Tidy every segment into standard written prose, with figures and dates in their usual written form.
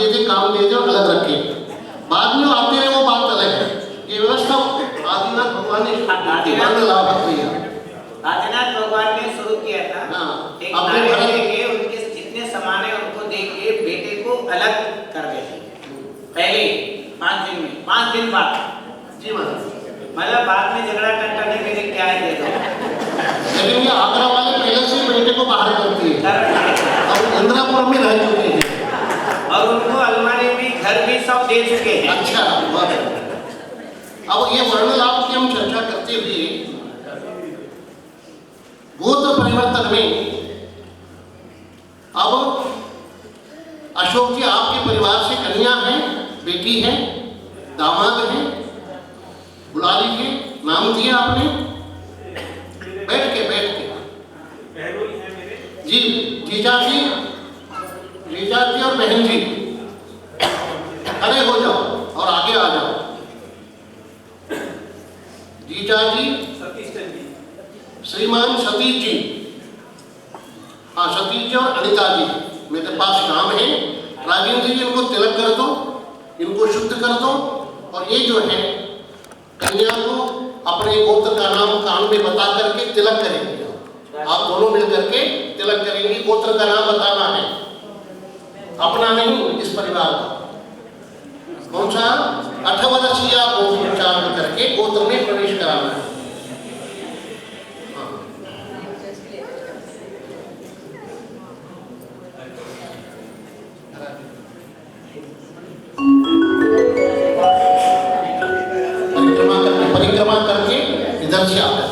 दे दे, काम दे दे और अलग रखे, बाद में आते रहे, वो बात अलग है। ये व्यवस्था आदिनाथ भगवान ने वर्ण लाभ दिया, आदिनाथ भगवान ने शुरू किया था। एक नारे लेके उनके जितने सामान है उनको दे के बेटे को अलग कर देते पहले 5 दिन में, 5 दिन बाद जी मतलब बाद में झगड़ा टंटा नहीं, मेरे क्या है दे दो। लेकिन ये आगरा वाले पहले से बेटे को बाहर करती है, अब इंदिरापुरम में रह चुके हैं और उनको अलमारी में घर भी सब दे चुके हैं। अच्छा, अब ये वर्ण लाभ की हम चर्चा करते हुए गोत्र परिवर्तन में अब अशोक जी आपके परिवार से कन्या है, बेटी है, दामाद है, बुला लीजिए, नाम दिया आपने, बैठ के जी, जीजा जी और बहन जी खड़े हो जाओ और आगे आ जाओ। जीजा जी, श्रीमान सतीश जी, हाँ सतीश जी और अनिता जी, मेरे पास काम है। राजेंद्र जी इनको तिलक कर दो, इनको शुद्ध कर दो, और ये जो है कन्या को अपने गोत्र का नाम कान में बता करके तिलक करेंगे। आप दोनों मिलकर के तिलक करेंगे, गोत्र का नाम बताना है, अपना नहीं, इस परिवार का। कौन सा? 18 गोत्र उच्चारण करके गोत्र में प्रवेश कराना है। परिक्रमा करके इधर से आकर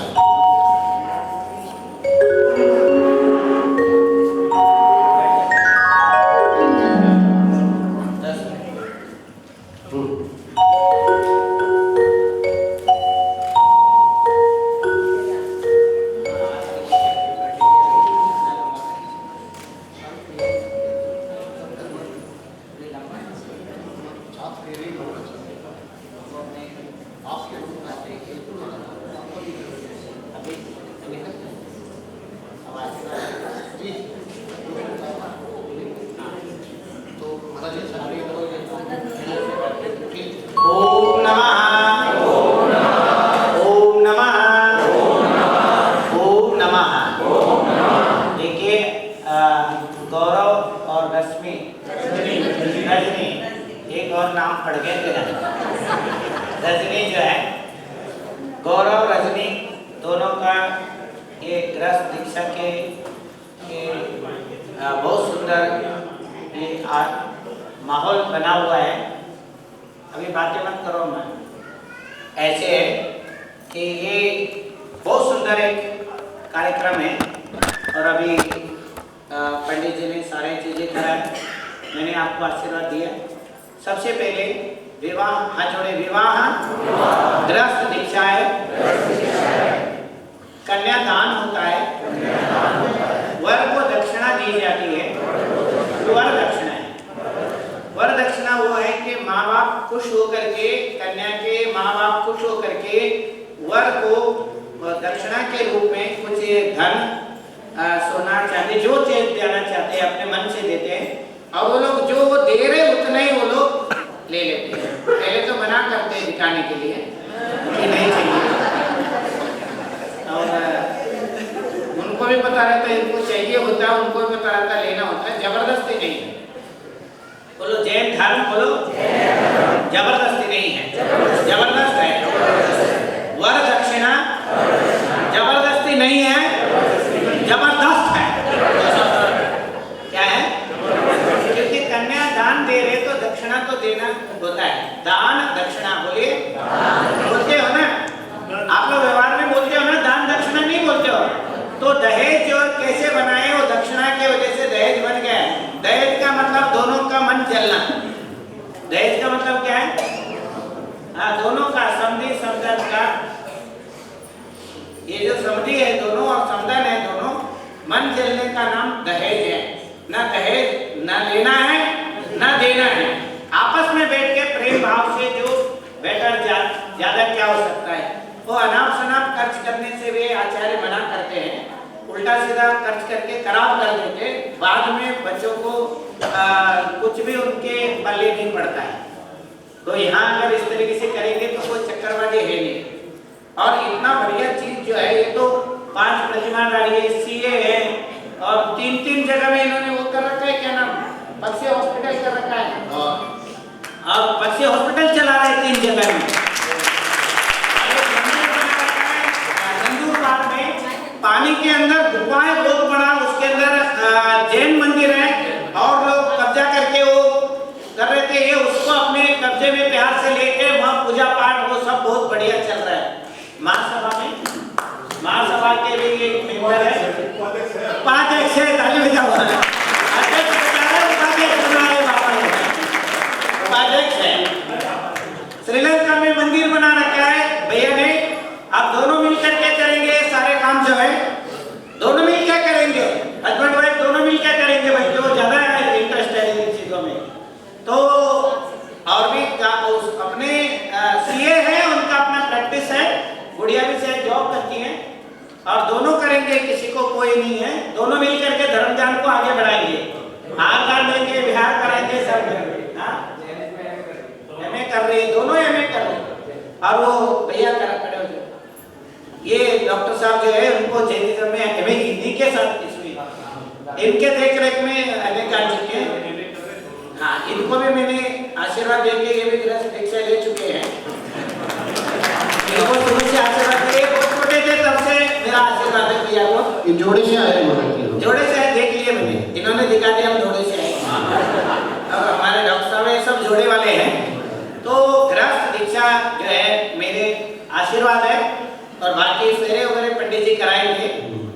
कुछ भी उनके पल्ले नहीं पड़ता है। तो यहाँ अगर इस तरीके से करेंगे तो कोई चक्करबाजी है नहीं। और इतना बढ़िया चीज जो है, ये तो 5 प्रतिमा गाड़ी है, सीए है, और 3 जगह में इन्होंने वो कर रखा है, क्या नाम, पक्षी हॉस्पिटल कर रखा है। और पक्षी हॉस्पिटल चला रहे हैं 3 जगह में। नंदूरबार में पानी के अंदर गुफाएं बहुत बड़ा, उसके अंदर जैन मंदिर है, और लोग कब्जा करके वो कर रहे थे, ये उसको अपने कब्जे में प्यार से लेके वहाँ पूजा पाठ वो सब बहुत बढ़िया चल रहा है। महासभा में, महासभा के भी एक मेंबर है, 5 अध्यक्ष है, ताली बजाओ। अध्यक्ष बता रहे, उपाध्यक्ष बना रहे, बाबा उपाध्यक्ष है। श्रीलंका में मंदिर बना रखा है भैया ने। आप दोनों मिलकर के करेंगे सारे काम जो है, दोनों मिल क्या करेंगे, हस्बैंड वाइफ दोनों मिल क्या करेंगे भाई, जो ज्यादा इंटरेस्ट है इन चीजों में। तो और भी अपने सीए है, उनका अपना प्रैक्टिस है, गुड़िया भी से जॉब करती है, और दोनों करेंगे, किसी को कोई नहीं है। दोनों मिल करके धर्म ज्ञान को आगे बढ़ाएंगे, हार कर देंगे, बिहार कराएंगे, सब करेंगे। एमए कर रहे, दोनों एमए कर रहे, और वो भैया कर खड़े हो गए। ये डॉक्टर साहब जो है, उनको जैनिज्म में एमए हिंदी के साथ इसमें इनके देखरेख में एमए कर चुके हैं। हाँ, इनको भी मैंने आशीर्वाद देके, ये भी गृहस्थ दीक्षा ले चुके हैं। इनको शुरू से आशीर्वाद दिए, बहुत छोटे थे तब से मेरा आशीर्वाद है भैया को। ये जोड़े से आए हैं, जोड़े से आए, देख लिए मैंने, इन्होंने दिखा दिया हम जोड़े से आए। और हमारे डॉक्टर साहब ये सब जोड़े वाले हैं। तो गृहस्थ दीक्षा जो है मेरे आशीर्वाद है, और बाकी फेरे वगैरह पंडित जी कराएंगे,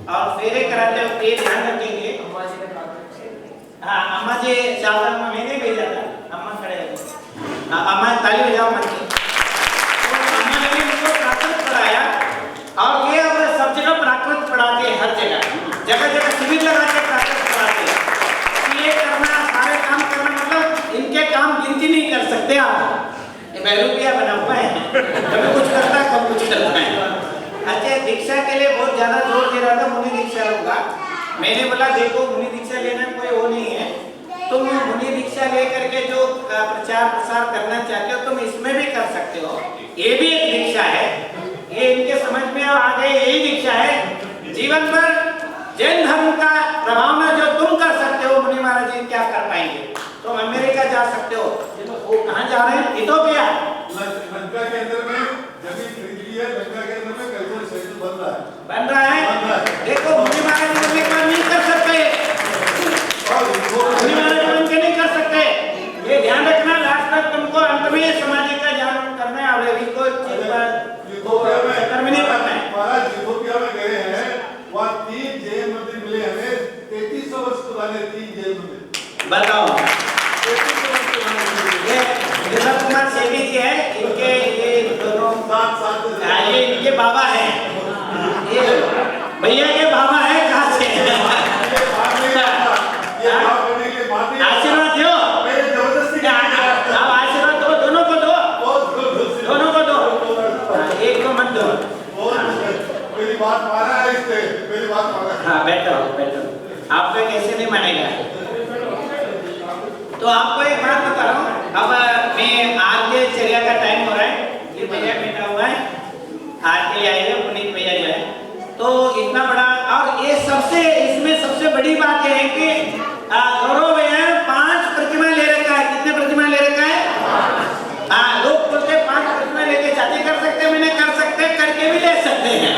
और फेरे कराते वक्त ये ध्यान रखेंगे। हाँ, अम्मा जी शासन में मैंने भेजा था, अम्मा खड़े हैं, अम्मा ताली बजाओ मन की। तो अम्मा ने मुझको प्राकृत पढ़ाया, और ये अब सब जगह प्राकृत पढ़ाते हैं, हर जगह जगह शिविर लगा के प्राकृत पढ़ाते हैं। ये करना, सारे काम करना, मतलब इनके काम गिनती नहीं कर सकते आप। ये बैरूपिया बना हुआ है, कभी कुछ करता है, कभी कुछ करता है। अच्छा, दीक्षा के लिए बहुत ज्यादा जोर दे रहा था, मुनि दीक्षा लूंगा। मैंने बोला देखो, मुनि दीक्षा लेना कोई वो नहीं है, तुम मुनि दीक्षा लेकर के जो प्रचार प्रसार करना चाहते हो, तुम इसमें भी कर सकते हो। ये भी एक दीक्षा है, ये इनके समझ में आ गए, यही दीक्षा है। जीवन पर जैन धर्म का प्रभाव में जो तुम कर सकते हो, मुनि महाराज जी क्या कर पाएंगे? तुम अमेरिका जा सकते हो, वो कहाँ जा रहे हैं? इथोपिया। लंका के अंदर में जमीन खरीद ली है, लंका के अंदर में कल्चरल सेंटर बन रहा है। देखो, मुनि महाराज जी नहीं कर सकते, मुनि महाराज जी नहीं कर सकते। ये ध्यान रखना, लास्ट तक तुमको अंत में समाज का ज्ञान करना है, और अभी कोई चीज पर नहीं पड़ना है। महाराज इथोपिया में गए हैं, वहाँ 3 जैन मंदिर मिले हमें, 3300 वर्ष पुराने 3 जैन मंदिर। बताओ, ये विमल कुमार सेठी जी है, इनके ये दोनों ये इनके बाबा हैं, ये भैया के बाबा है। कहाँ से आशीर्वाद दो, आप आशीर्वाद दो, दोनों को दो, दोनों को दो, एक को मत दो। मेरी बात माना है, इससे मेरी बात माना। हाँ, बैठो बैठो, आपका कैसे नहीं मानेगा। तो आपको एक बात बता रहा हूँ, अब मैं आज के चर्या का टाइम हो रहा है, ये भैया बैठा हुआ है, आज के लिए आए हैं पुनीत भैया जो है। तो इतना बड़ा, और ये सबसे, इसमें सबसे बड़ी बात यह है कि गौरव भैया 5 प्रतिमा ले रखा है। कितने प्रतिमा ले रखा है? हाँ, लोग बोलते 5 प्रतिमा लेके शादी कर सकते, मैंने कर सकते, करके भी ले सकते हैं।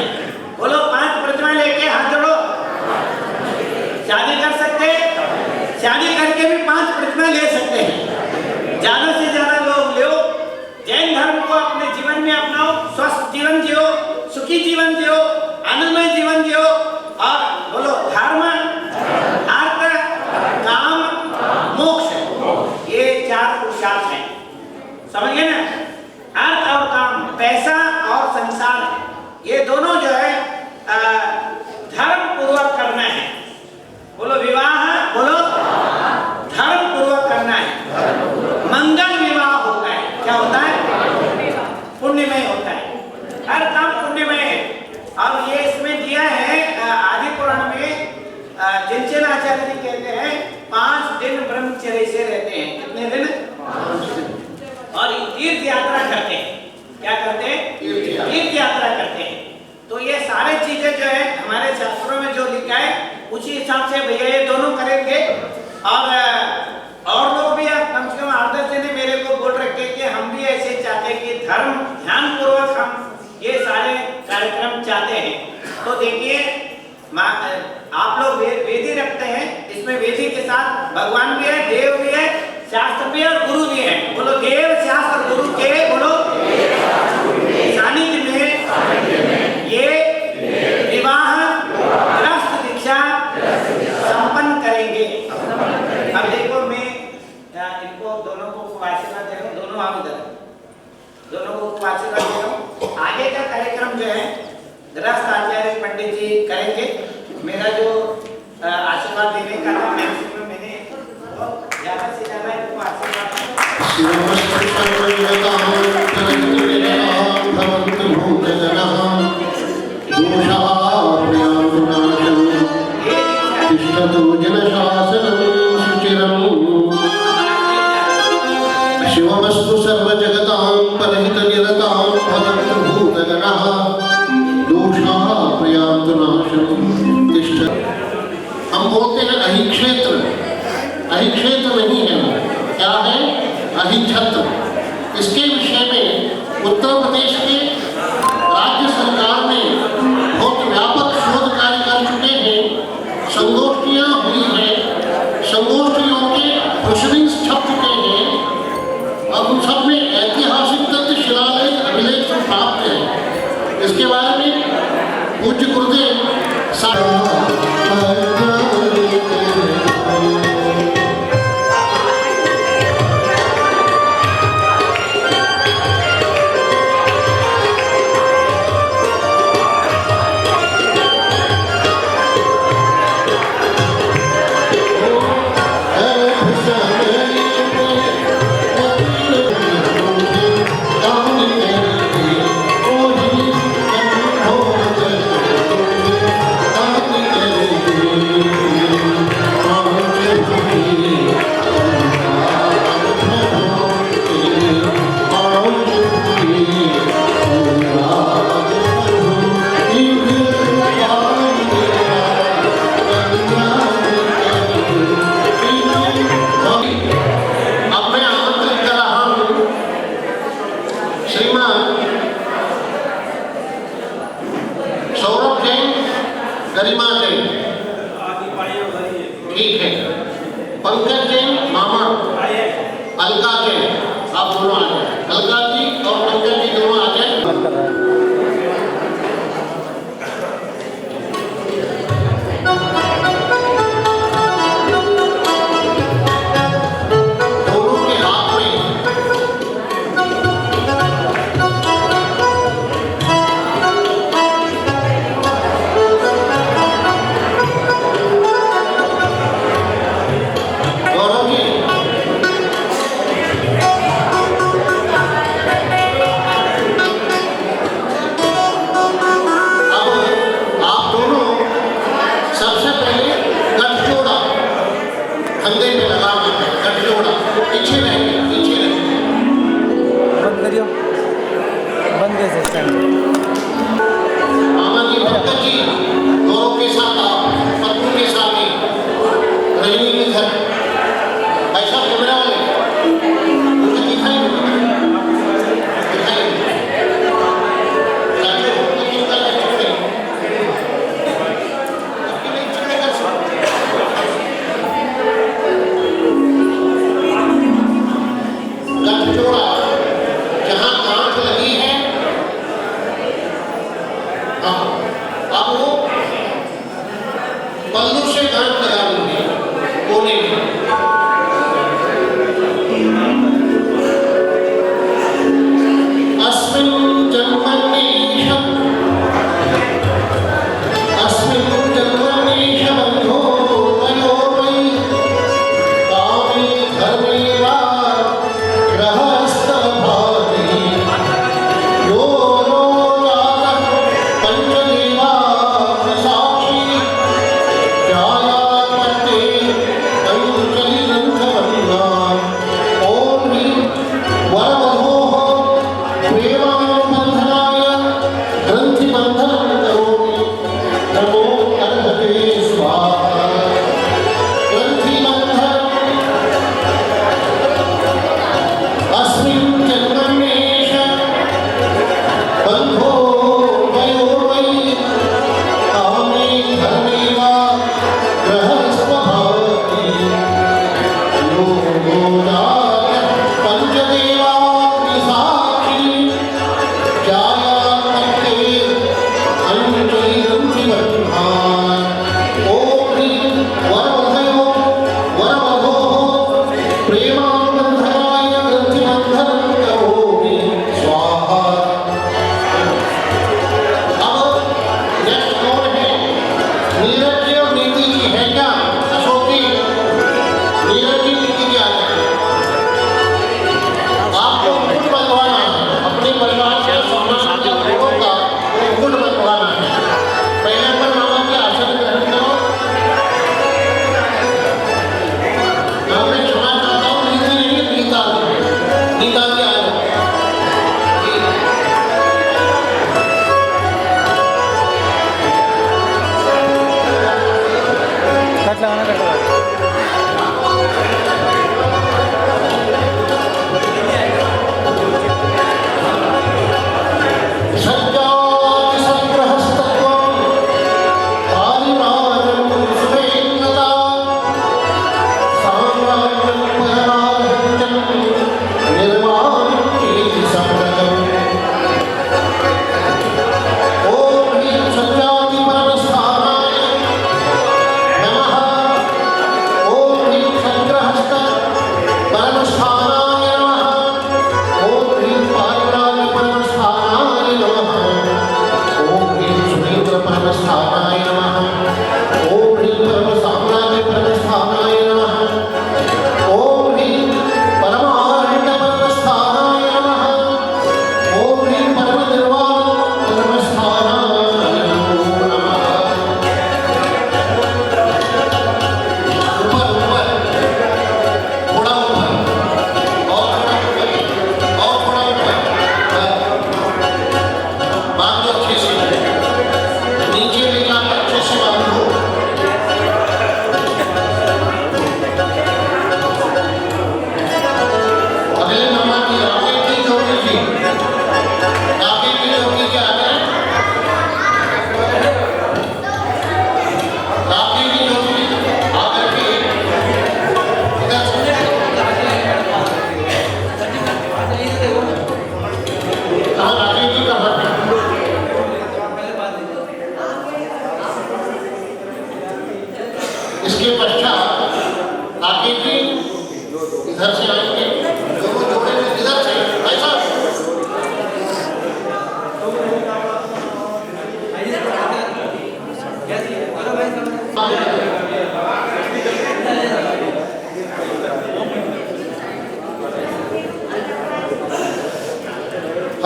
बोलो, 5 प्रतिमा लेके हाथ जोड़ो, शादी कर सकते, शादी करके भी 5 प्रतिमा ले सकते हैं। ज्यादा से ज्यादा लोग लो, जैन धर्म को अपने जीवन में अपनाओ, स्वस्थ जीवन जियो, सुखी जीवन जियो, आनंदमय जीवन जियो, और बोलो धर्म, अर्थ, काम, मोक्ष, ये 4 पुरुषार्थ हैं। समझ गए ना? अर्थ और काम, पैसा और संसार, ये दोनों जो है धर्म पूर्वक करना है। बोलो विवाह, बोलो धर्म पूर्वक करना है। मंगल विवाह होता है, क्या होता है? पुण्यमय होता है, हर काम पुण्यमय है। अब ये इसमें दिया है आदि पुराण में, जिनचन आचार्य जी कहते हैं 5 दिन ब्रह्मचर्य हिसाब से भैया ये दोनों करेंगे। और लोग भी कम से कम 8-10 जने मेरे को बोल रखे कि हम भी ऐसे चाहते हैं कि धर्म ध्यान पूर्वक हम ये सारे कार्यक्रम चाहते हैं। तो देखिए आप लोग वेदी रखते हैं, इसमें वेदी के साथ भगवान भी है, देव भी है, शास्त्र भी है और गुरु भी है। बोलो देव शास्त्र गुरु के बोलो सानिध्य में ये विवाह गृहस्थ दीक्षा संपन्न करेंगे। अब देखो मैं इनको दोनों को आशीर्वाद दे रहा हूँ, दोनों आप इधर, दोनों को आशीर्वाद दे रहा हूँ। आगे का कार्यक्रम जो है गृहस्थ आचार्य पंडित जी करेंगे। मेरा जो आशीर्वाद देने का था मैक्सिमम मैंने ज्यादा से ज्यादा इनको आशीर्वाद शिवमस्तु सर्वजगतां परहितनिरतां भवन्तु भूतगणः दोषाः प्रयान्तु नाशं तिष्ठत्। हम बोलते हैं अहिक्षेत्र, अहिक्षेत्र नहीं है, क्या है अहिछत्र। इसके विषय में उत्तर प्रदेश के राज्य सरकार ने बहुत व्यापक शोध कार्य कर चुके हैं। संगोष्ठियां हुई हैं, संगोष्ठियों के प्रोसीडिंग्स छप चुके हैं और उन सब में ऐतिहासिक तथ्य शिलालेख अभिलेख से प्राप्त है। इसके बारे में पूज्य गुरुदेव गरिमा जैन, ठीक है, पंकज जैन मामा, अलका जैन, आप दोनों आ जाए। अलका जी और पंकज जी दोनों आ जाए। दोनों के हाथ में मामा जी भक्त जी दोनों के साथ पत्नी के साथ रजनी के घर ऐसा कैमरा वाले मुझे दिखाई गठजोड़ा जहाँ गांठ लगी है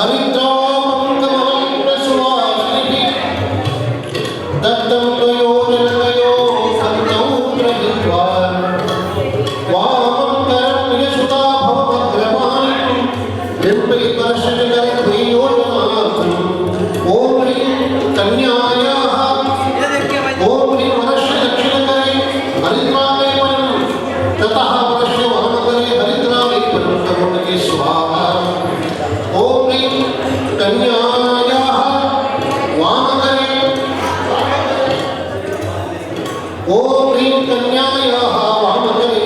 हरिद्रामङ्गमहं प्रसुवासिभिः दत्तं प्रयोजनमयो सन्तौ गृहीत्वा वामं करं यशुता भवमग्रवाणि बिम्बैर्वर्षजगद्वयोजनार्थम् ॐ ह्रीं कन्यायाः ॐ ह्रीं वरस्य दक्षिणकरे हरिद्रालेपनं ततः वरस्य वामकरे हरिद्रालेपनं करोति स्वाहा ॐ ह्रीं कन्यायाः वामकरे ॐ ह्रीं कन्यायाः वामकरे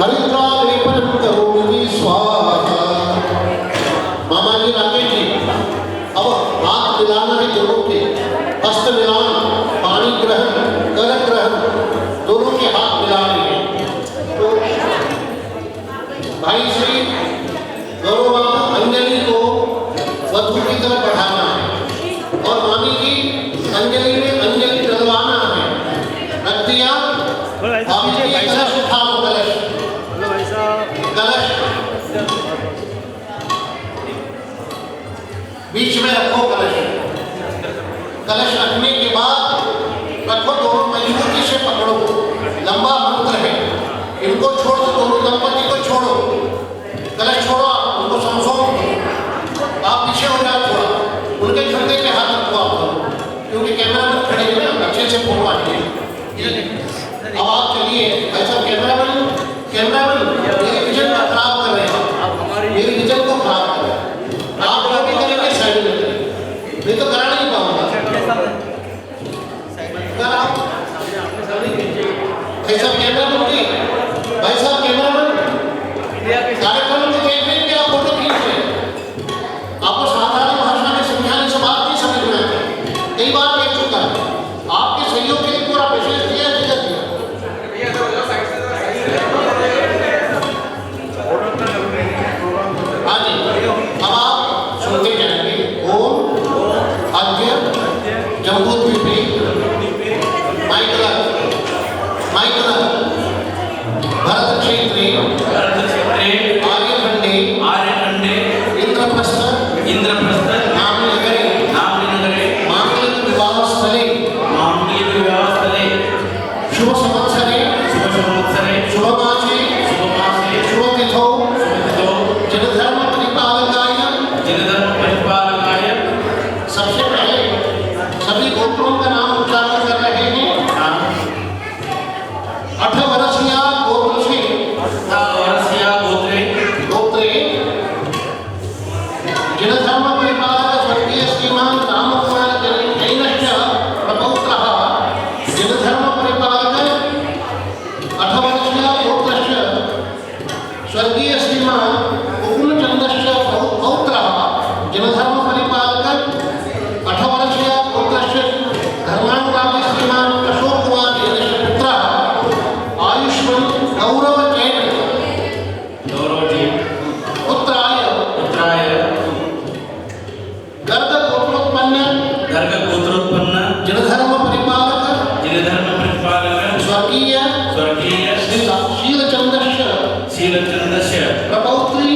हरिद्रालेपनं करोमि स्वाहा। मामा जी राकेश जी अब हाथ मिलाना है दोनों के, हस्त मिलान, पानी ग्रहण, कर ग्रहण, दोनों के हाथ मिलाने हैं। तो भाई श्री गौरव अंजलि को वधू की तरफ बढ़ाना है और मामी जी अंजलि में अंजलि डलवाना है। रख दिया भाभी जी, कलश उठाओ, कलश कलश बीच में रखो, कलश कलश रखने के बाद रखो, दोनों मजबूती से पकड़ो, लंबा मंत्र है, इनको छोड़ दो, दोनों दंपति को छोड़ो, कलश छोड़ो, उनको समझो, आप पीछे हो जाओ थोड़ा, उनके कंधे पे हाथ रखो आप लोग, क्योंकि कैमरामैन खड़े हैं ना, अच्छे से फोटो आएंगे। अब आप चलिए, ऐसा कैमरामैन मेरे विजन को खराब कर रहे हैं, मेरे विजन को खराब कर रहे हैं, आप लोग भी करेंगे साइड में, मैं तो करा नहीं पाऊंगा। भाई साहब कैमरामैन जी, भाई साहब कैमरामैन कार्यक्रम को देख रहे हैं कि आप फोटो खींच रहे हैं, आपको साधारण भाषा में समझाने से बात नहीं समझ में आती, कई बार कह चुका है, आपके सहयोग के लिए पूरा विशेष दिया दिया दिया। हाँ जी, अब आप सुनते जाएंगे। ओम आद्य जम्बूद्वीपे माइकल भरत क्षेत्रे आर्यखंडे इंद्रप्रस्थ नामनगरे मांगलिक विवाह स्थले शुभ संवत्सरे शुभमासे शुभतिथौ जनधर्म परिपालकाय सबसे पहले सभी गोत्रों का नाम उच्चारण कर रहे हैं। 8 वर्षीय गोत्रे जनधर्म परिपालक स्वर्गीय श्रीमान रामकुमार जैनश्च प्रपौत्रः जनधर्म परिपालक 8 वर्षीय गोत्रश्च स्वर्गीय श्रीमान मुकुलचंद्रश्च पौत्रः जनधर्म परिपालक 8 वर्षीय गोत्रश्च धर्मानुरागी श्रीमान अशोक कुमार जैनश्च पुत्रः आयुष्मान गौरव जैन पुत्राय गर्ग गोत्रोत्पन्न जनधर्म परिपालक स्वर्गीय शीलचंद्रश्च प्रपौत्री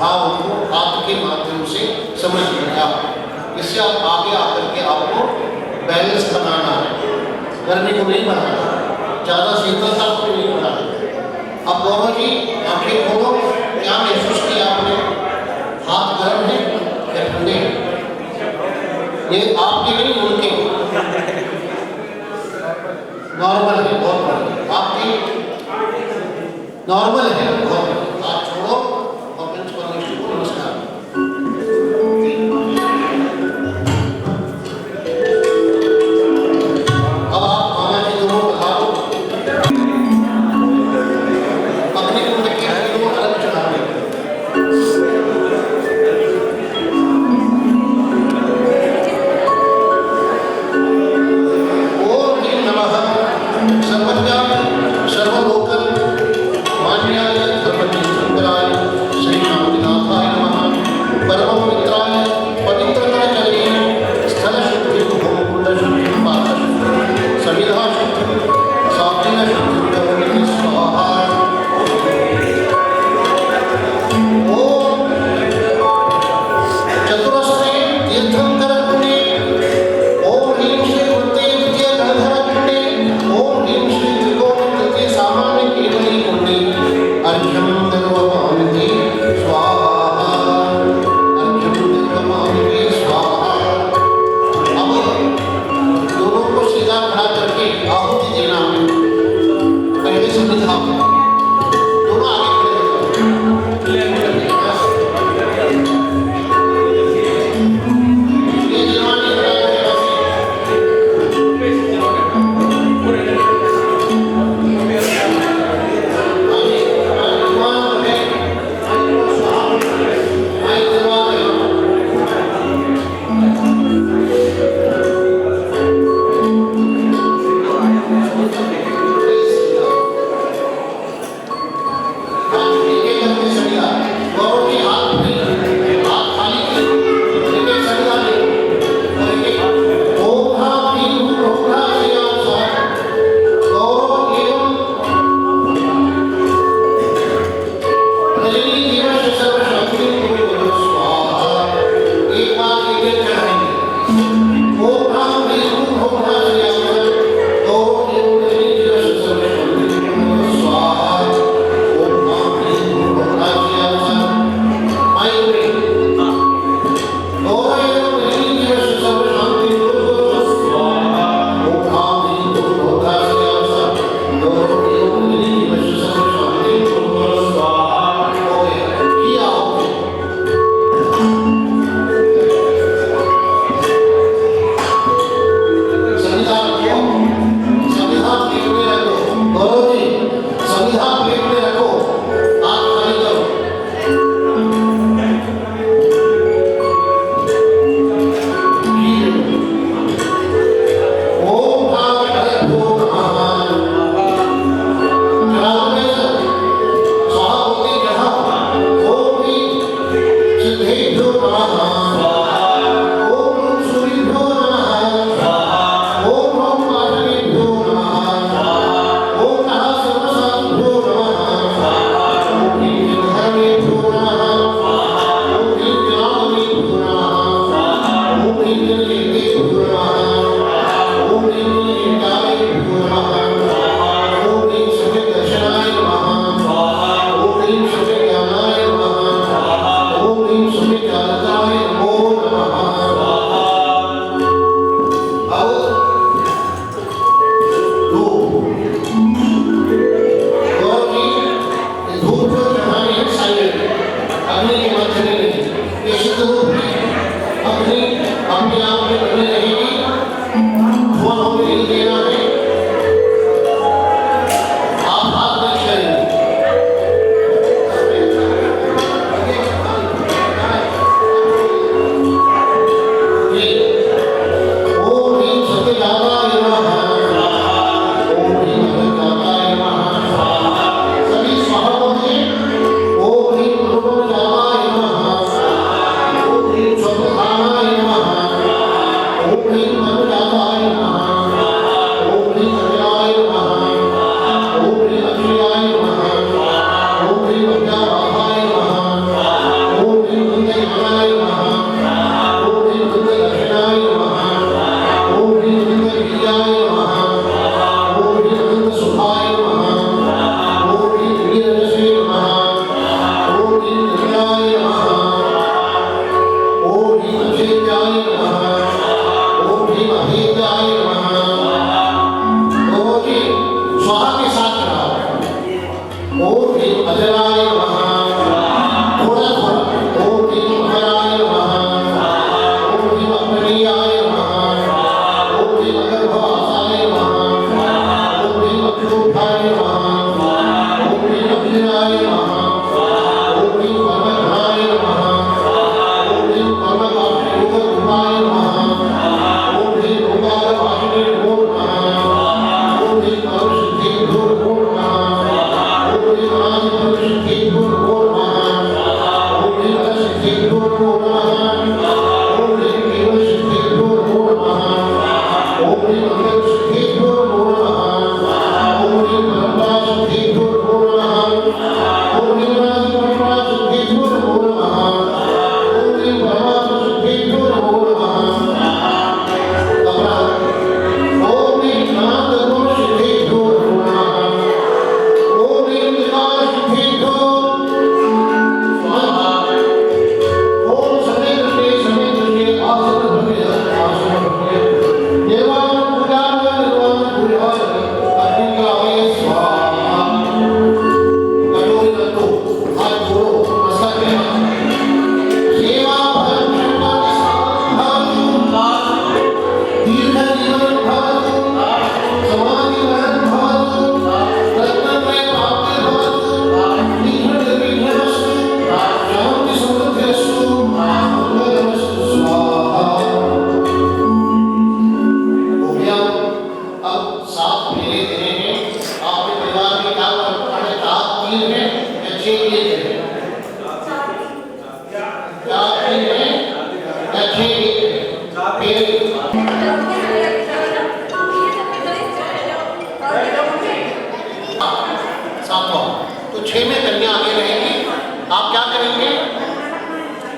भाव को हाथ के माध्यम से समझ लिया। इससे आप आगे आकर के आपको बैलेंस बनाना है, गर्मी को नहीं बढ़ाना, ज़्यादा शीतलता को नहीं बढ़ाना। अब गौरव जी आंखें खोलो, क्या महसूस किया आपने? हाथ गर्म है या ठंडे? ये आपके नहीं, उनके नॉर्मल है, बहुत बढ़िया। आपकी नॉर्मल है, बहुत बढ़िया। हाथ छोड़ो और प्रिंसिपल मिश्र को नमस्कार। अब आप मामा जी दोनों बधाओ, अपने कुंड के दोनों अलग चढ़ा दें।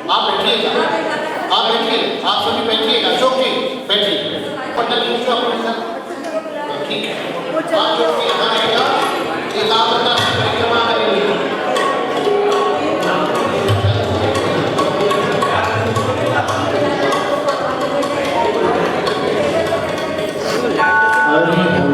आप बैठिएगा, आप बैठिए, आप सभी बैठिएगा, चौकी बैठिए, पंडित जी को अपने साथ, ठीक है, आप चौकी यहाँ रहेगा, एक आप अपना परिक्रमा करेंगे। Thank you.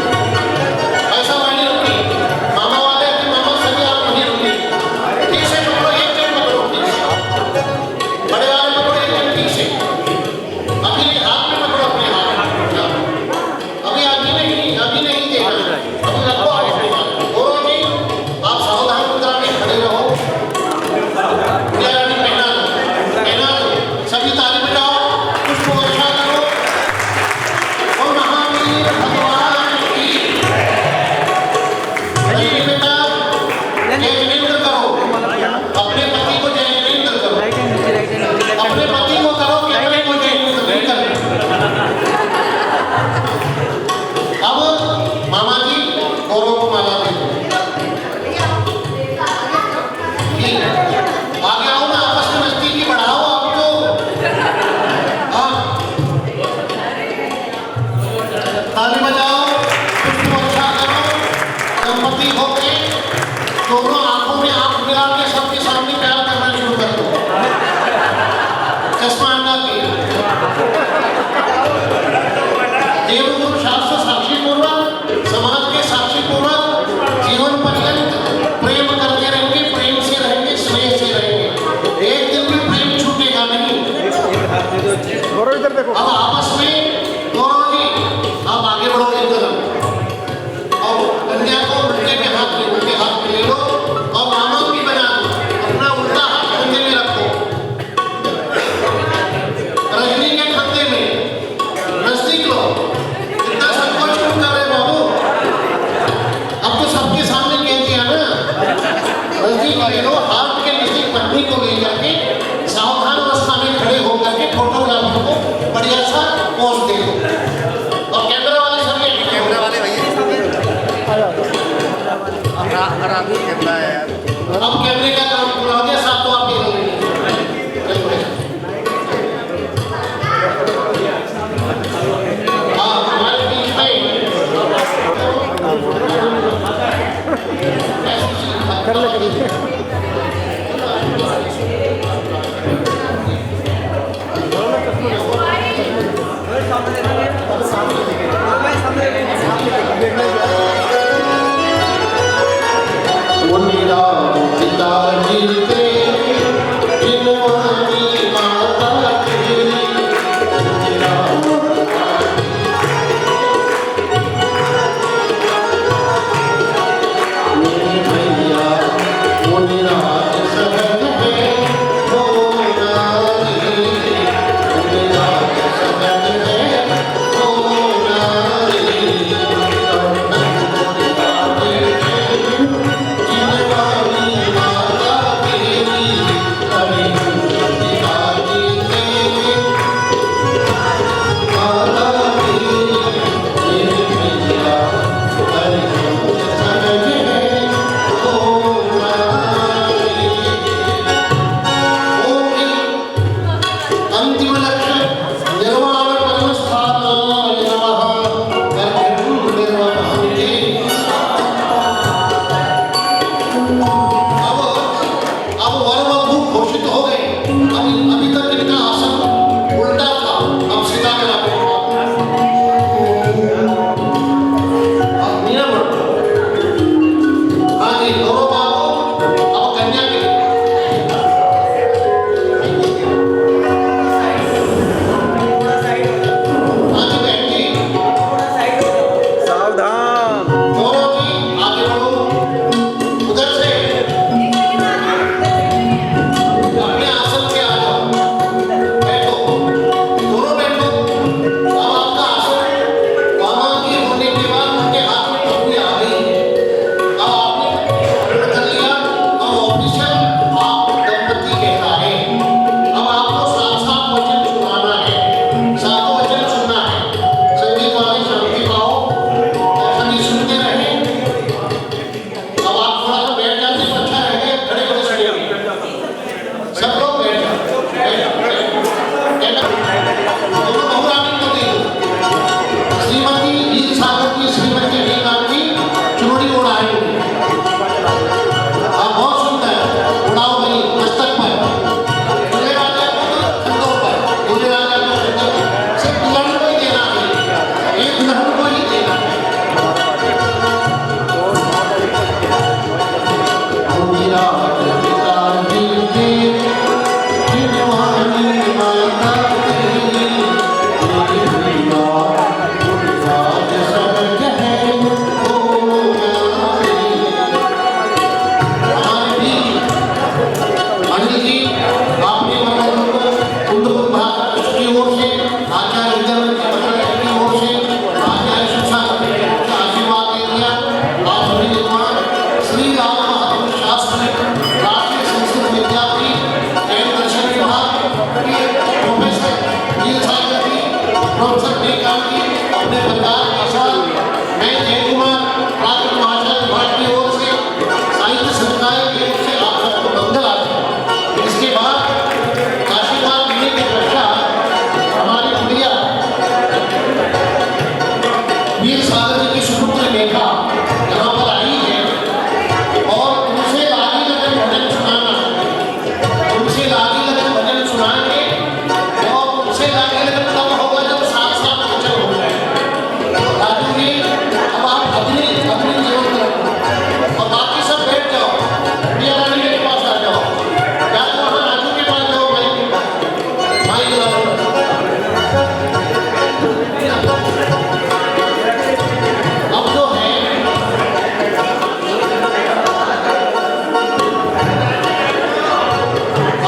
ऐसा वाली रुकी मामा वाले कि मामा सभी आप वहीं रुकी ठीक से पकड़ो एक जन पकड़ो ठीक से बड़े वाले पकड़ो एक जन ठीक से अभी हाथ में पकड़ो अपने हाथ अभी अभी नहीं देखना अभी रखो और जी आप सावधान मुद्रा में खड़े रहो पहना दो सभी ताली बजाओ पुष्प वर्षा करो और महावीर भगवान की जय बेटा जय जिनेंद्र करो अपने पति को जय जिनेंद्र करो अपने पति को करो कैमरे को जय जिनेंद्र नहीं करना अब मामा जी गौरव को माला दे दो ठीक आगे आओ ना आपस में नजदीकी बढ़ाओ अब तो हाँ ताली बजाओ पुष्प वर्षा करो दंपति होके दोनों आंखों में आंख मिला के सबके सामने प्यार करना शुरू कर दो चश्मा हटा के देवगुरु शास्त्र साक्षी पूर्वक समाज के साक्षी पूर्वक जीवन पर्यंत प्रेम करते रहेंगे प्रेम से रहेंगे स्नेह से रहेंगे एक दिन भी प्रेम छूटेगा नहीं अब आपस में गौरव जी आप आगे बढ़ो एक कदम और कन्या को उल्टे में हाथ में ले लो और मामा भी बना दो अपना उल्टा हाथ कंधे में रखो रजनी के कंधे में नजदीक लो इतना संकोच क्यों कर रहे बाबू अब तो सबके सामने कह दिया ना नजदीक ले लो हाथ के नजदीक पत्नी को ले जाके सावधान अवस्था में खड़े होकर के फोटोग्राफर को बढ़िया सा पोज दे दो और कैमरा वाले सब कैमरा वाले भैया अभी कैमरा है यार अब कैमरे का काम पूरा हो गया साथ तो आप देख लेंगे हाँ हमारे बीच में कर लगे पिताजी के जिनवानी माता तेरी मेरे भैया मुनि राज सहज में हो नारी मुनि राज सहज में हो नारी क्षीर सागर जी की सुपुत्र रेखा यहाँ पर आई है और उनसे लागी लगन भजन सुनाना, उनसे लागी लगन भजन सुनाएंगे और उनसे लागी लगन तब होगा जब साथ साथ वचन हो जाए। तो राजू जी अब आप अपनी जीवन करो और बाकी सब बैठ जाओ, प्रिया रानी के पास आ जाओ, या तो वहाँ राजू के पास जाओ, माइक के पास, माइक लगाओ। अब जो है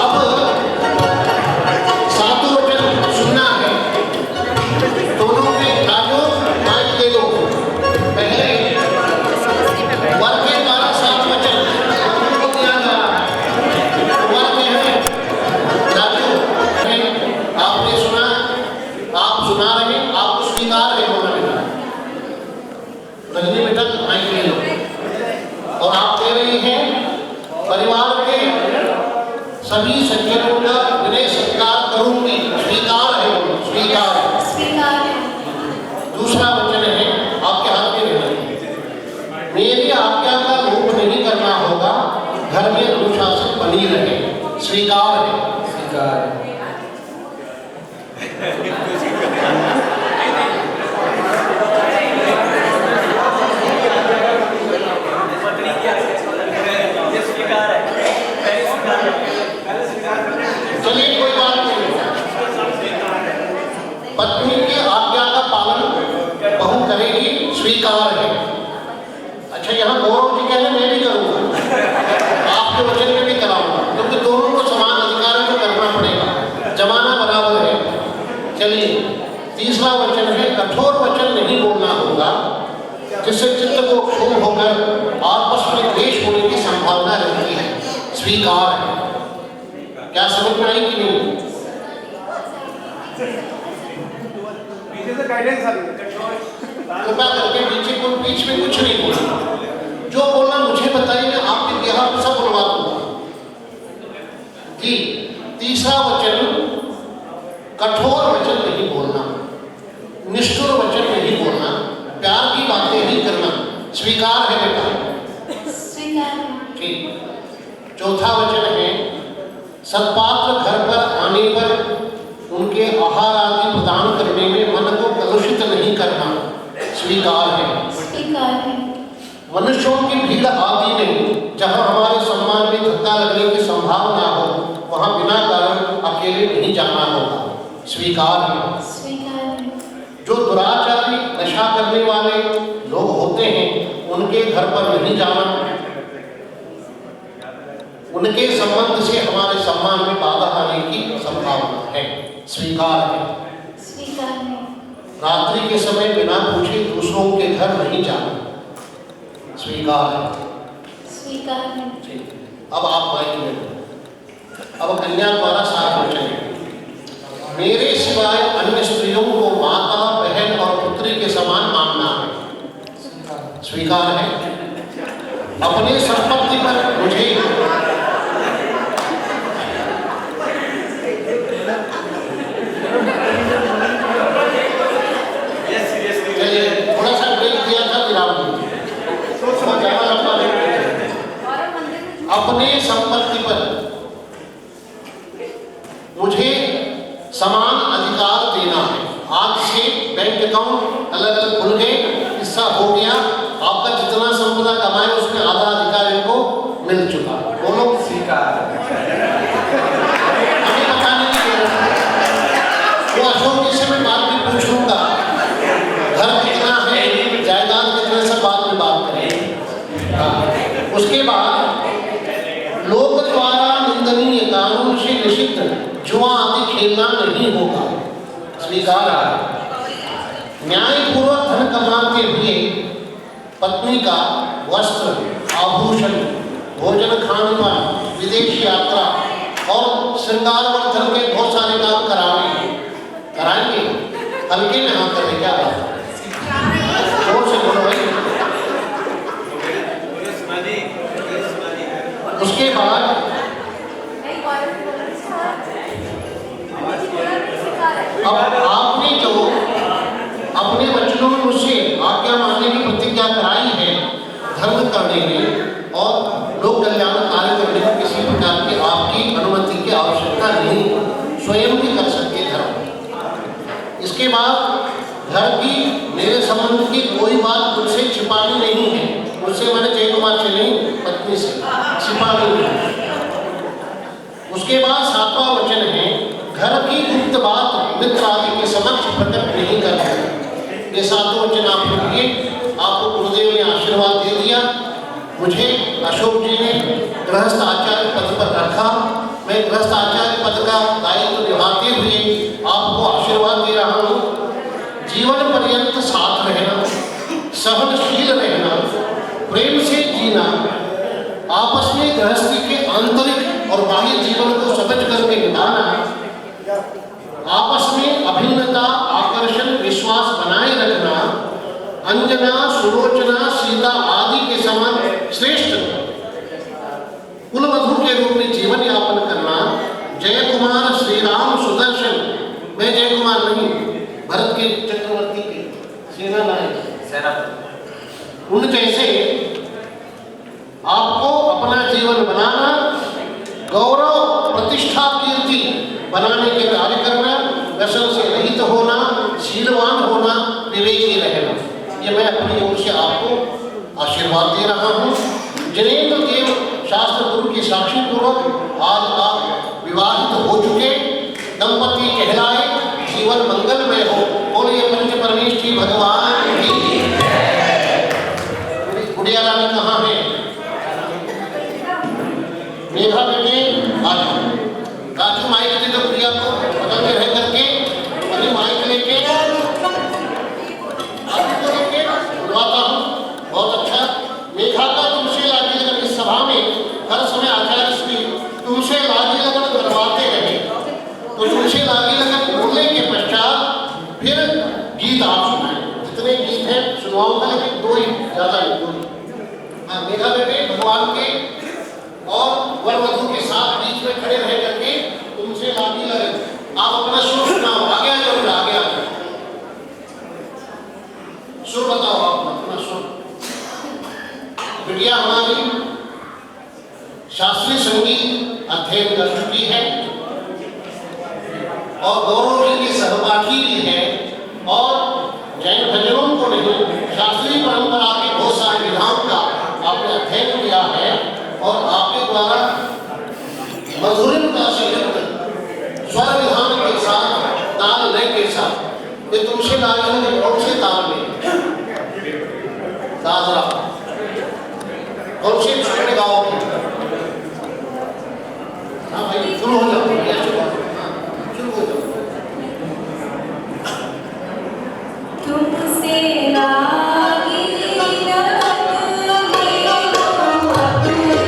अब सातों वचन सुनना है, दोनों के राजो माइक दे दो। पहले वर के द्वारा 7 वचन उनको दिया जा रहा है। वर के हैं राजू हैं, आपने सुना, आप सुना रहे, आपको स्वीकार है बोलने का। रजनी बेटा माइक ले लो और आप दे रही हैं परिवार के सभी सज्जनों का विनय सत्कार करूंगी, स्वीकार है, स्वीकार। दूसरा वचन है आपके हाथ में रहना, मेरी आज्ञा का लोप नहीं करना होगा, घर में अनुशासन बनी रहे, स्वीकार है, स्वीकार। चलिए कोई बात नहीं, पत्नी की आज्ञा का पालन बहू करेगी, स्वीकार है। अच्छा यहाँ गौरव जी कह रहे मैं भी करूँगा, आपके वचन में भी कराऊंगा, क्योंकि दोनों को समान अधिकार है तो करना पड़ेगा, जमाना बराबर है। चलिए तीसरा वचन है कठोर वचन नहीं बोलना होगा, जिससे चित्त को क्षोभ होकर आपस में द्वेष होने की संभावना रहती है, स्वीकार है। क्या समझ में आई कि नहीं? पीछे से गाइडेंस आ रही है। कृपया करके बीच में कुछ नहीं बोलना, जो बोलना मुझे बताइए, मैं आपके बिहार में सब बोलवा दूंगा जी। तीसरा वचन कठोर वचन नहीं बोलना, निष्ठुर वचन नहीं बोलना, प्यार की बातें ही करना, स्वीकार है बेटा, स्वीकार। ठीक। चौथा वचन है सत्पात्र घर पर आने पर उनके आहार आदि प्रदान करने में मन को कलुषित नहीं करना, स्वीकार है, स्वीकार है। मनुष्यों की भीड़ आदि में जहां हमारे सम्मान में धक्का लगने की संभावना हो, वहां बिना कारण अकेले नहीं जाना होगा, स्वीकार है, स्वीकार है। जो दुराचारी नशा करने वाले लोग होते हैं उनके घर पर नहीं जाना, उनके संबंध से हमारे सम्मान में बाधा आने की संभावना है, स्वीकार है, स्वीकार है। रात्रि के समय बिना पूछे दूसरों के घर नहीं जाना, स्वीकार है, स्वीकार है। अब आप माइक में, अब कन्या द्वारा 7 वचन है, मेरे सिवाय अन्य स्त्रियों को माता, बहन और पुत्री के समान मानना है, स्वीकार है। अपनी संपत्ति पर मुझे थोड़ा सा ब्रेक दिया था, अपने संपत्ति पर मुझे समान अधिकार देना है। आज से बैंक अकाउंट अलग अलग खुल गए, हिस्सा हो गया, आपका जितना संपदा कमाए उसमें आधा अधिकार इनको मिल चुका, बोलो स्वीकार। हमें बताने की जरूरत है, वो अशोक जी से मैं बात भी पूछ लूंगा, घर कितना है, जायदाद कितने, सब बाद में बात करेंगे। उसके बाद लोक द्वारा निंदनीय, कानून से निषिद्ध जुआ आदि खेलना नहीं होगा, स्वीकार है। न्यायपूर्वक धन कमाते हुए पत्नी का वस्त्र, आभूषण, भोजन, खान पान, विदेश यात्रा और श्रृंगारवर्धन के बहुत सारे काम कराएंगे, हल्के में हाथ करें, क्या बात, जोर से बोलो भाई। उसके बाद अब आपने जो अपने वचनों में मुझसे देंगे और लोक कल्याण कार्य करने की किसी प्रकार की आपकी अनुमति की आवश्यकता नहीं, स्वयं भी कर सकते धर्म। इसके बाद घर की मेरे संबंध की कोई बात मुझसे छिपानी नहीं है, मुझसे मैंने जय कुमार से नहीं, पत्नी से छिपानी नहीं। उसके बाद 7वां वचन है, घर की गुप्त बात मित्र आदि के समक्ष प्रकट नहीं करते। ये 7वां वचन आप लिखिए। आपको गुरुदेव ने आशीर्वाद दे दिया, मुझे अशोक जी ने गृहस्थ आचार्य पद पर रखा। मैं गृहस्थ आचार्य पद का दायित्व निभाते हुए आपको आशीर्वाद दे रहा हूँ। जीवन पर्यंत साथ रहना, सहनशील रहना, प्रेम से जीना, आपस में गृहस्थी के आंतरिक और बाह्य जीवन को समझ करके निभाना, आपस में अभिन्नता, आकर्षण, विश्वास बनाए रखना, अंजना, सुलोचना, सीता आदि के समान श्रेष्ठ कुलवधु के रूप में जीवन यापन करना। जय कुमार श्री राम सुदर्शन, मैं जय कुमार नहीं, भरत के चक्रवर्ती के सेना नायक, उन जैसे आपको अपना जीवन बनाना, गौरव, प्रतिष्ठा, कीर्ति बनाने के कार्य करना, व्यसन से रहित होना, शीलवान होना, विवेकी रहना, ये मैं अपनी ओर से आपको आशीर्वाद दे रहा हूँ। जनेन्द्र देव शास्त्र गुरु की साक्षी पूर्वक आज आप विवाहित हो चुके दंपति कहलाए, जीवन मंगलमय हो। बोलिए पंच परमेश्वरी भगवान की। गुड़िया रानी कहाँ है? मेघा बेटे आज राजू माइक दे दो गुड़िया को, बगल में रह करके अभी माइक लेके बुलवाता हूँ। बहुत अच्छा। मेघा का तुमसे लागी लगन इस सभा में हर समय आचार्य श्री तुमसे लागी लगन करवाते रहे, तो तुमसे लागी लगन बोलने के पश्चात फिर गीत आप सुनाए। जितने गीत हैं सुनवाऊंगा, लेकिन 2 ही, ज्यादा नहीं, 2 ही। हाँ, मेघा बेटे भगवान के और वर वधु के साथ बीच में खड़े रह करके तुमसे लागी लगन आप अपना सुर सुनाओ। आगे आ जाओ, आगे आ जाओ, सुर बताओ आप अपना सुर। बिटिया हमारी शास्त्रीय संगीत अध्ययन कर चुकी है और गौरव जी की सहपाठी भी है, और जैन भजनों को नहीं, शास्त्रीय परंपरा के बहुत सारे विधाओं का आपने अध्ययन किया है और आपके द्वारा मधुरिमता से युक्त स्वर विधान के साथ, ताल लय के साथ, ये तुमसे लागे होंगे कौन से ताल में? दादरा कौन से छोटे गाँव की? हाँ भाई शुरू हो जाओ, शुरू हो जाओ। तुमसे लागी लगन मेरो अतुल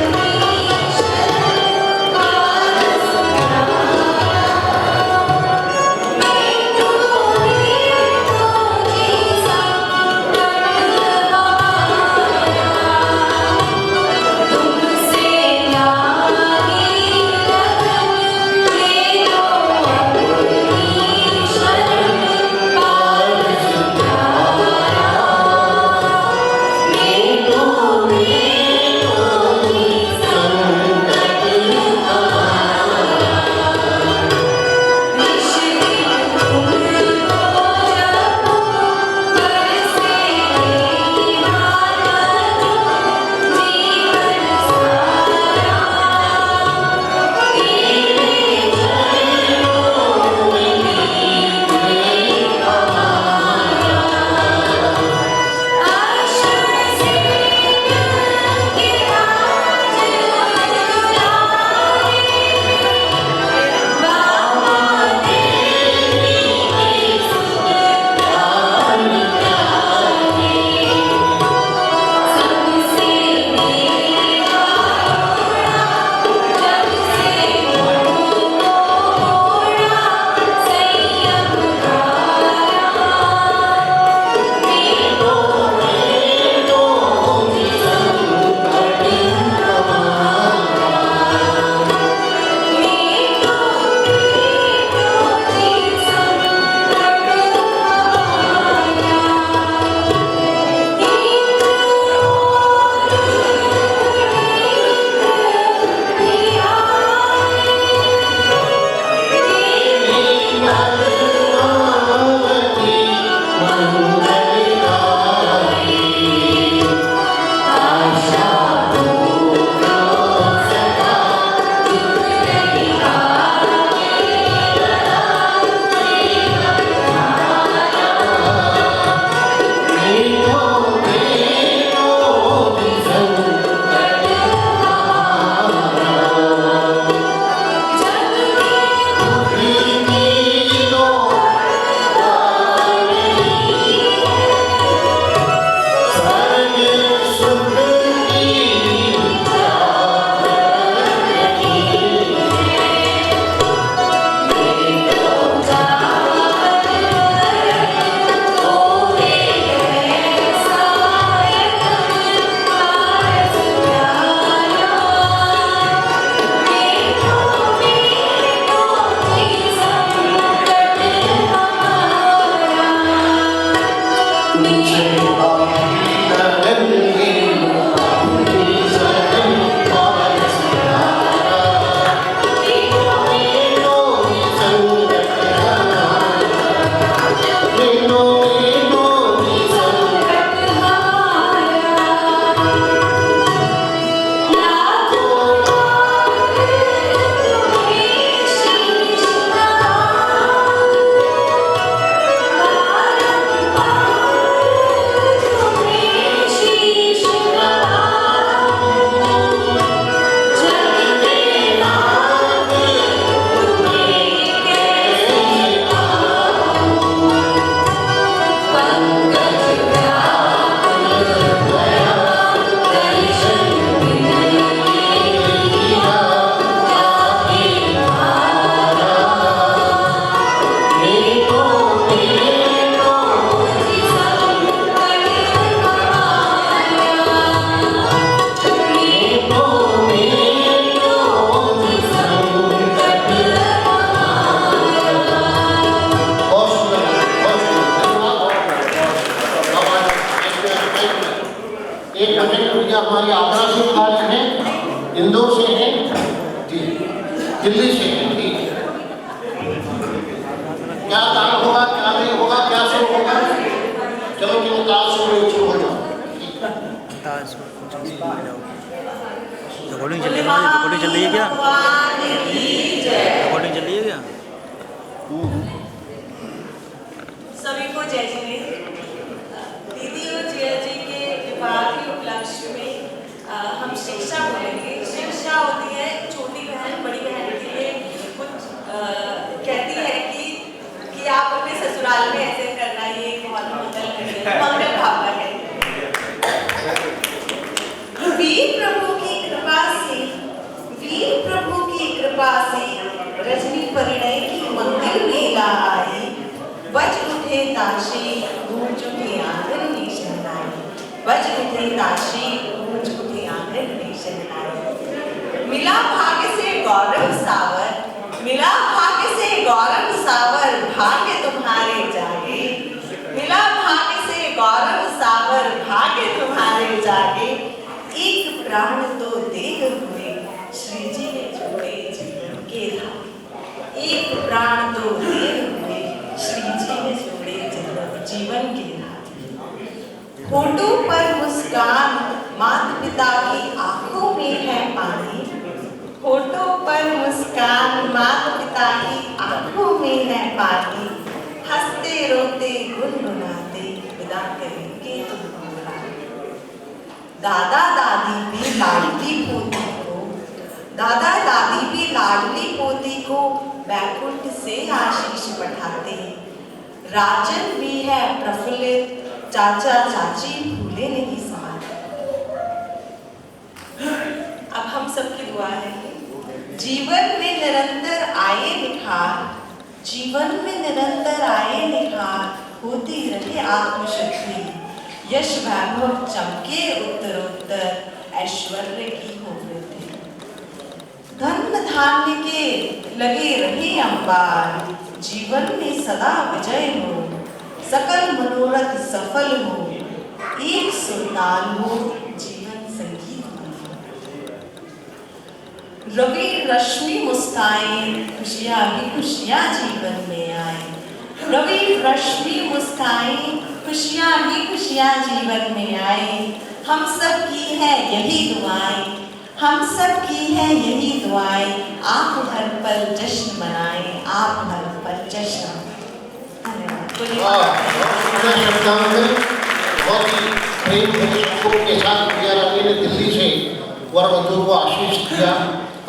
हमारी आगरा से खास हैं, इंदौर से हैं, जी, दिल्ली से हैं, ठीक है। क्या दान होगा, क्या नहीं होगा, क्या शुरू होगा? चलो कि ताज शुरू हो जाओ। रिकॉर्डिंग चल रही है, रिकॉर्डिंग चल रही है क्या? रिकॉर्डिंग चल रही है क्या? सभी को जय जी। दीदी और जिया जी के विवाह के उपलक्ष्य में हम शिक्षा बोलेंगे। शिक्षा होती है छोटी बहन बड़ी बहन के लिए कुछ कहती है कि आप अपने ससुराल में ऐसे करना, ये बहुत मंगल भावना है। वीर प्रभु की कृपा से रजनी परिणय की मंगल मेला आई। बज उठे ताशे गूंज उठे आंगन में शहनाई। बज उठे ताशे गूंज उठे आंगन में शहनाई। मिला भाग्य से गौरव सावर, मिला भाग्य से गौरव सावर, भाग्य तुम्हारे जागे। मिला भाग्य से गौरव सावर, भाग्य तुम्हारे जागे। एक प्राण तो देह हुए श्री जी ने जोड़े जीवन के धागे। एक प्राण तो देह हुए श्री जी ने जोड़े जीवन के धागे। होठों पर मुस्कान, माता पिता की आंखों में है पानी। होठों पर मुस्कान, माता पिता की आंखों में है पानी। हंसते रोते गुनगुनाते विदा करेंगे तुमको। दादा दादी भी लाडली पोती को, दादा दादी भी लाडली पोती को बैकुंठ से आशीष पठाते हैं। राजन भी है प्रफुल्लित, चाचा चाची भूले नहीं समाते। अब हम सबकी दुआ है, जीवन में निरंतर आए निखार, जीवन में निरंतर आए निखार, होती रहे आत्मशक्ति। यश वैभव चमके उत्तरोत्तर, ऐश्वर्य की हो वृद्धि। धन धान्य के लगे रहे अंबार, जीवन में सदा विजय हो। सकल मनोरथ सफल हो, एक सुल्तान हो, जीवन संगीत हो। रवि रश्मि मुस्काए, खुशियां ही खुशियां जीवन में आए। रवि रश्मि मुस्काए, खुशियां ही खुशियां जीवन में आए। हम सब की है यही दुआएं, हम सब की है यही दुआएं। आप हर पल जश्न मनाएं, आप हर पल जश्न। बहुत ही प्रेम के साथ प्रिया रानी ने दिल्ली से वर वधू को आशीष दिया।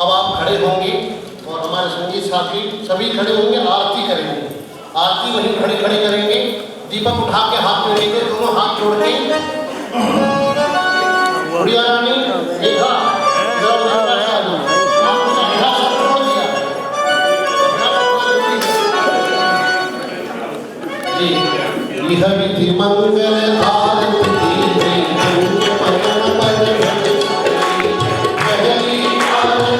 अब आप खड़े होंगे और हमारे संगीत साथी सभी खड़े होंगे, आरती करेंगे। आरती वहीं खड़े खड़े करेंगे। दीपक उठा के हाथ में लेके दोनों हाथ जोड़ के प्रिया रानी देखा यह विधि मंगल आरती दीजिए पवन पद पहली आरती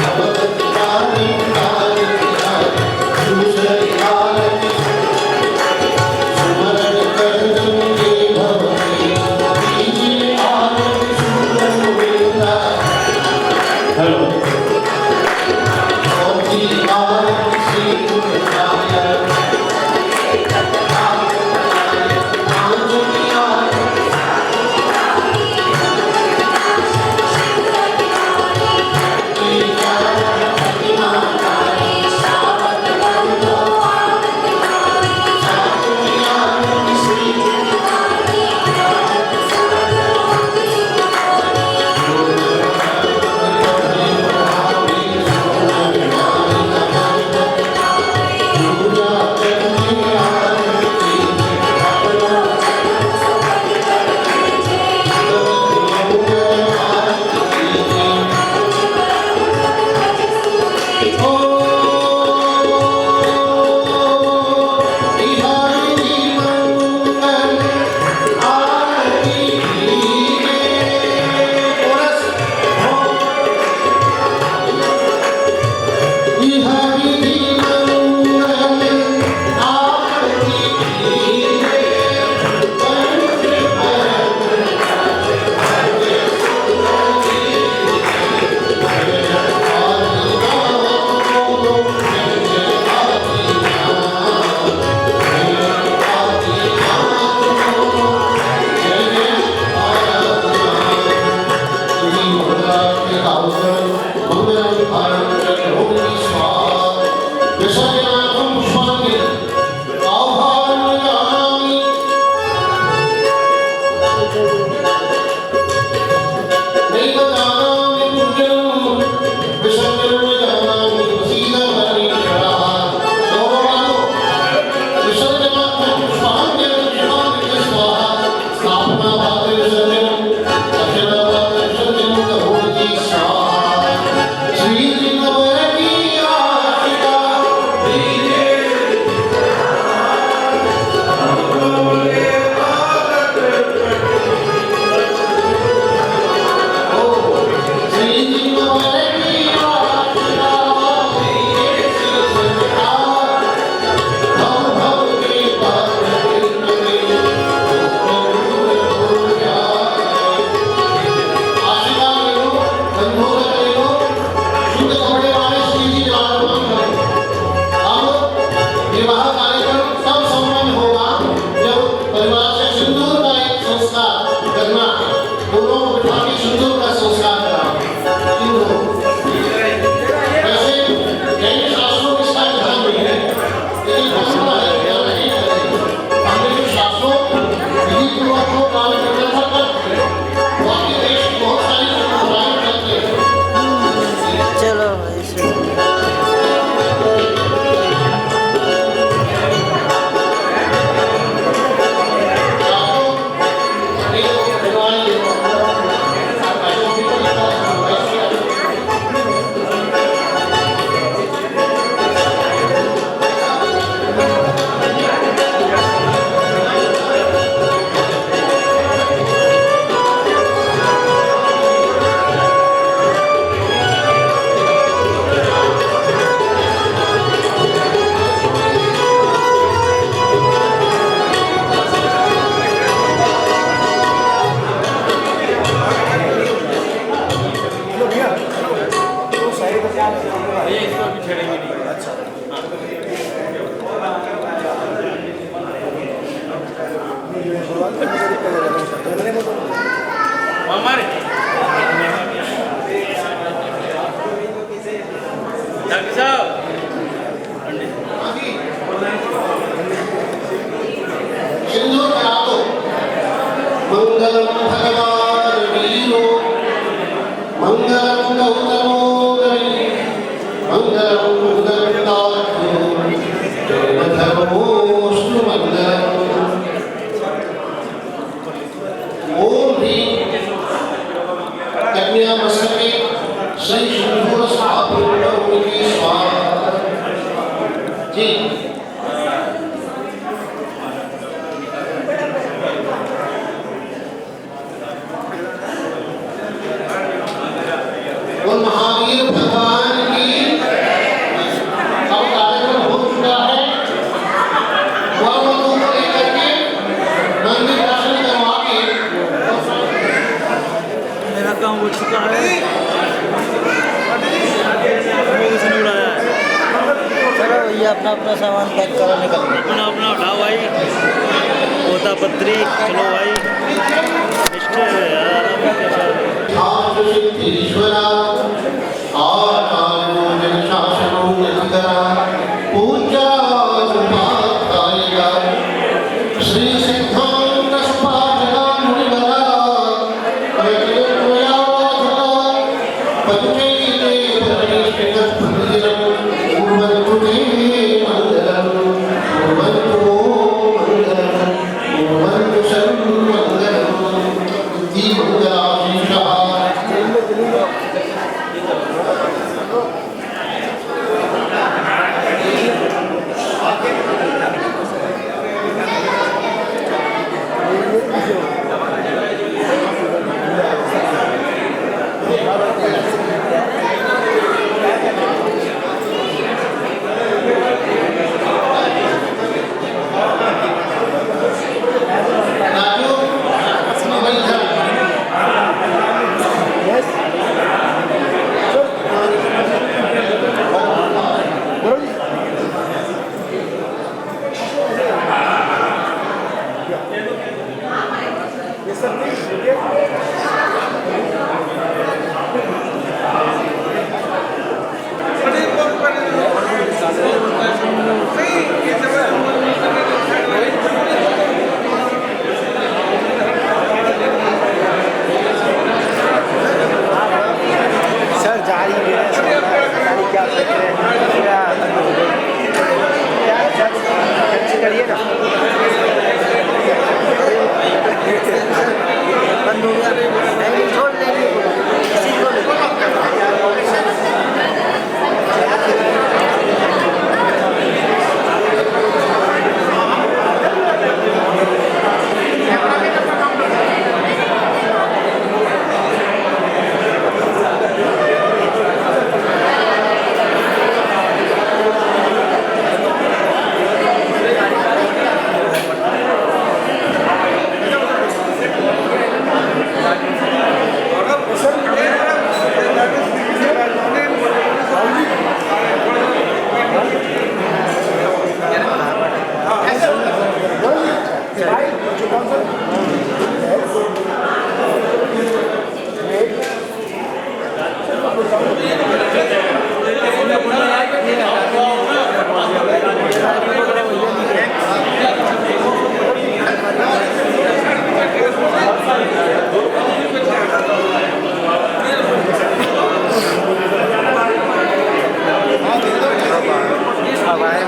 भगवती रानी दूसरी आरती सुमर आदमी जो है शुरुआत में मुझे दिक्कत हो जाता है मैंने बोला हमारे डॉक्टर साहब सिंदूर करा दो। मंगलम भगवान वीरो मंगलम गौतमो गरी मंगलम गरुडाख्यो देवधर्मोऽस्तु मंगलम। ओम भी कन्या मस्तके श्री सिंदूर स्थापन की स्वाहा जी। और महावीर भगवान की अब कार्यक्रम हो चुका है। वरवधू को लेकर के मंदिर दर्शन करवा के मेरा काम हो चुका है। किसने उड़ाया है? चलो ये अपना अपना सामान पैक करो निकल अपना अपना उठाओ भाई। पोता पत्री चलो भाई। निश्चय यार सिद्धीश्वरा आचार्यो जनशासनो निधिकरा पूजा श्री सिद्धांत सुपाचना मुनिवरा पंचैते प्रतिष्ठितः प्रतिदिनं कुर्वन्तु ते मंगलम् कुर्वन्तु मंगलम् कुर्वन्तु सर्वमङ्गलम् इति मंगलाशीषः।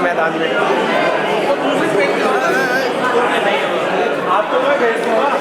मैदान में आप तो मैं भेजता हूँ